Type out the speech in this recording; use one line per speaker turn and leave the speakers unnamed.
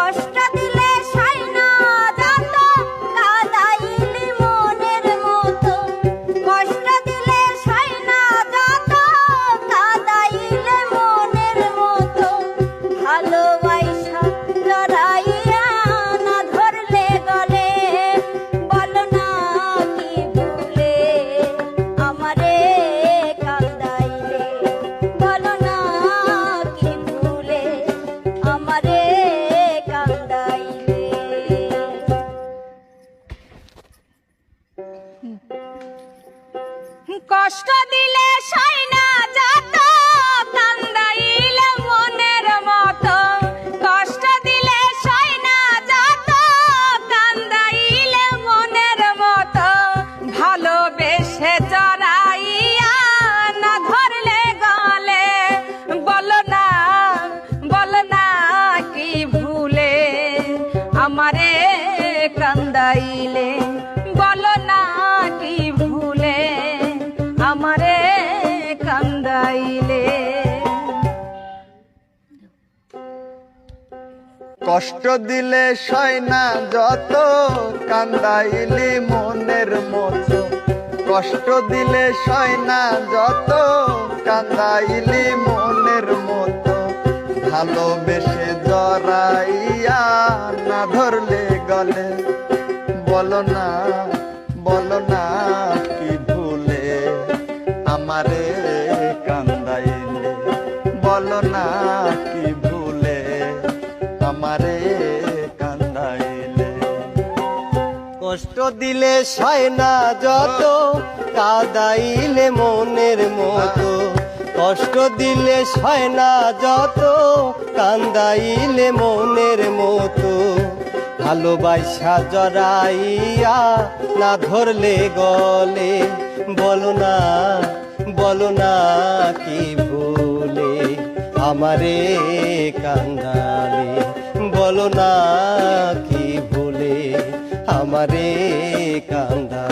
কষ্ট দিলে সাই না যত কাঁদাইলি মনের মতো, কষ্ট দিলে সাই না যত কাঁদাইলে মনের মতো, ভালোবাসা জড়াইয়া না ধরলে গলে, বলো না কি ভুলে আমারে কাঁদাইলে, বলো না কি ভুলে আমারে কাঁদাইলে। কষ্ট দিলে সাই না যত কাঁদাইলে মনের মতো, কষ্ট দিলে সাই না যত কাঁদাইলে মনের মতো, ভালোবেসে জড়াইয়া না ধরলে গলে, বলো না কি ভুলে আমারে কাঁদাইলে, বলো না কি ভুলে আমারে কাঁদাইলে।
কষ্ট দিলে সয় না যত কান্দাইলি মনের মতো, কষ্ট দিলে সয় না যত কান্দাইলি মনের মতো, ভালোবেসে জড়াইয়া না ধরলে গলে, বলো না কি ভুলে আমারে কান্দাইলে, বলো না কি ভুলে আমারে কান্দাইলে।
কষ্ট দিলে সয় না যত কাঁদাইলে মনের মতো, কষ্ট দিলে সয় না যত কান্দাইলে মনের মতো, ভালোবাসা জড়াইয়া না ধরলে গলে, বলো না কি ভুলে আমারে কান্দালে, বলো না কি ভুলে আমারে কান্দা।